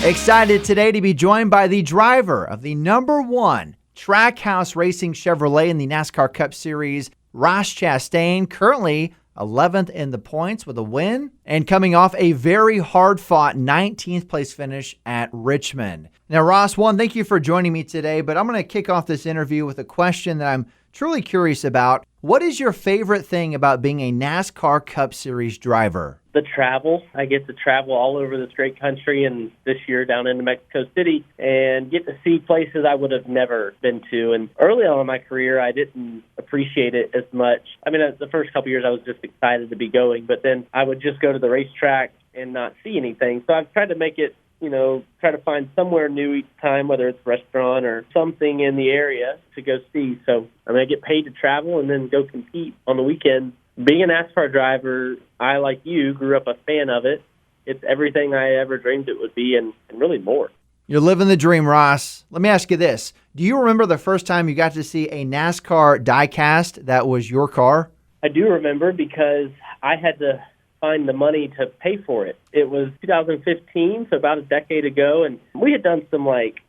Excited today to be joined by the driver of the #1 Trackhouse Racing Chevrolet in the NASCAR Cup Series, Ross Chastain, currently 11th in the points with a win and coming off a very hard-fought 19th place finish at Richmond. Now, Ross, thank you for joining me today, but I'm going to kick off this interview with a question that I'm truly curious about. What is your favorite thing about being a NASCAR Cup Series driver? The travel. I get to travel all over this great country, and this year down into Mexico City, and get to see places I would have never been to. And early on in my career, I didn't appreciate it as much. I mean, the first couple years, I was just excited to be going, but then I would just go to the racetrack and not see anything. So I've tried to make it, try to find somewhere new each time, whether it's a restaurant or something in the area to go see. So I get paid to travel and then go compete on the weekend. Being a NASCAR driver, I, like you, grew up a fan of it. It's everything I ever dreamed it would be and really more. You're living the dream, Ross. Let me ask you this. Do you remember the first time you got to see a NASCAR diecast that was your car? I do remember because I had to find the money to pay for it. It was 2015, so about a decade ago, and we had done some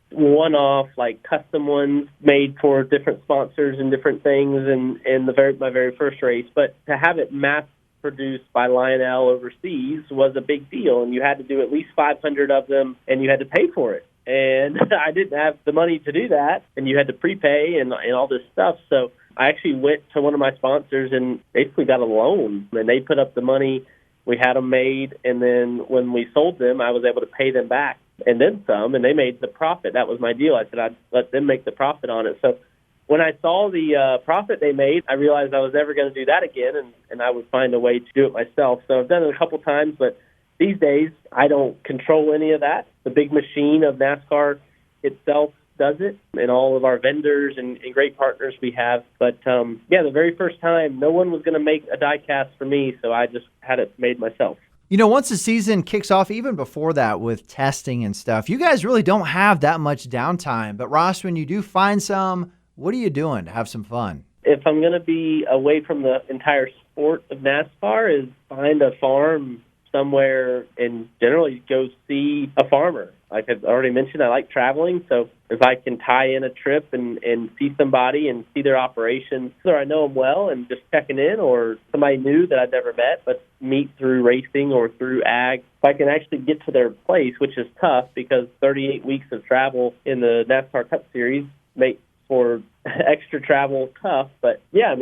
one-off, custom ones made for different sponsors and different things in my very first race. But to have it mass-produced by Lionel overseas was a big deal, and you had to do at least 500 of them, and you had to pay for it. And I didn't have the money to do that, and you had to prepay and all this stuff. So I actually went to one of my sponsors and basically got a loan, and they put up the money. We had them made, and then when we sold them, I was able to pay them back and then some, and they made the profit. That was my deal. I said I'd let them make the profit on it. So when I saw the profit they made, I realized I was never going to do that again, and I would find a way to do it myself. So I've done it a couple times, but these days I don't control any of that. The big machine of NASCAR itself does it, and all of our vendors and great partners we have. But, the very first time, no one was going to make a die-cast for me, so I just had it made myself. Once the season kicks off, even before that with testing and stuff, you guys really don't have that much downtime. But, Ross, when you do find some, what are you doing to have some fun? If I'm going to be away from the entire sport of NASCAR, is find a farm somewhere and generally go see a farmer. Like I've already mentioned, I like traveling, so if I can tie in a trip and see somebody and see their operations, whether I know them well and just checking in, or somebody new that I've never met but meet through racing or through ag, if I can actually get to their place, which is tough because 38 weeks of travel in the NASCAR Cup Series makes for extra travel tough. But yeah,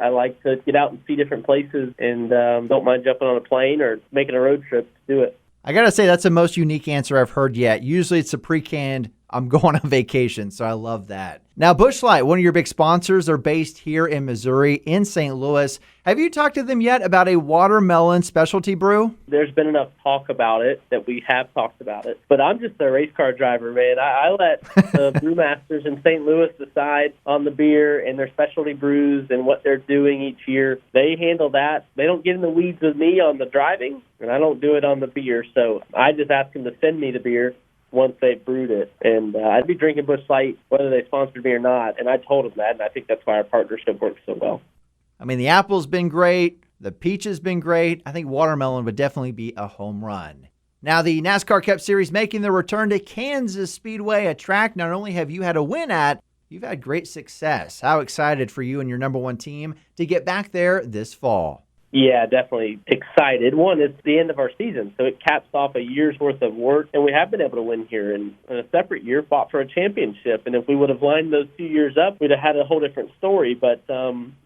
I like to get out and see different places and don't mind jumping on a plane or making a road trip to do it. I got to say, that's the most unique answer I've heard yet. Usually it's a pre-canned, I'm going on vacation, so I love that. Now, Busch Light, one of your big sponsors, are based here in Missouri, in St. Louis. Have you talked to them yet about a watermelon specialty brew? There's been enough talk about it that we have talked about it. But I'm just a race car driver, man. I let the brewmasters in St. Louis decide on the beer and their specialty brews and what they're doing each year. They handle that. They don't get in the weeds with me on the driving, and I don't do it on the beer. So I just ask them to send me the beer once they've brewed it. And I'd be drinking Busch Light whether they sponsored me or not. And I told them that, and I think that's why our partnership works so well. The apple's been great. The peach has been great. I think watermelon would definitely be a home run. Now, the NASCAR Cup Series making their return to Kansas Speedway, a track not only have you had a win at, you've had great success. How excited for you and your #1 team to get back there this fall? Yeah, definitely excited. One, it's the end of our season, so it caps off a year's worth of work, and we have been able to win here, and in a separate year fought for a championship. And if we would have lined those 2 years up, we'd have had a whole different story. But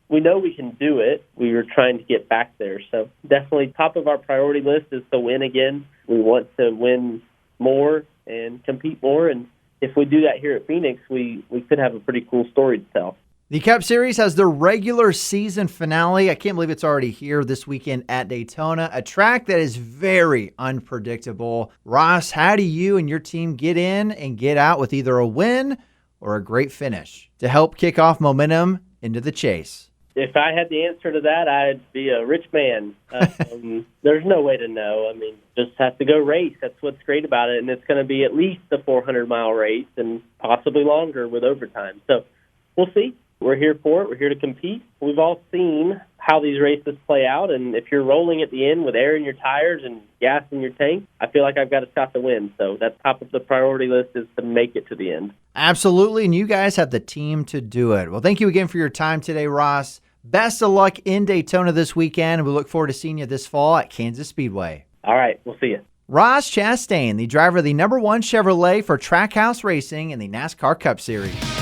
we know we can do it. We were trying to get back there. So definitely top of our priority list is to win again. We want to win more and compete more, and if we do that here at Phoenix, we could have a pretty cool story to tell. The Cup Series has their regular season finale. I can't believe it's already here this weekend at Daytona, a track that is very unpredictable. Ross, how do you and your team get in and get out with either a win or a great finish to help kick off momentum into the chase? If I had the answer to that, I'd be a rich man. There's no way to know. Just have to go race. That's what's great about it. And it's going to be at least a 400-mile race and possibly longer with overtime. So we'll see. We're here for it. We're here to compete. We've all seen how these races play out. And if you're rolling at the end with air in your tires and gas in your tank, I feel like I've got a shot to win. So that's top of the priority list, is to make it to the end. Absolutely, and you guys have the team to do it. Well, thank you again for your time today, Ross. Best of luck in Daytona this weekend, and we look forward to seeing you this fall at Kansas Speedway. All right, we'll see you. Ross Chastain, the driver of the #1 Chevrolet for Trackhouse Racing in the NASCAR Cup Series.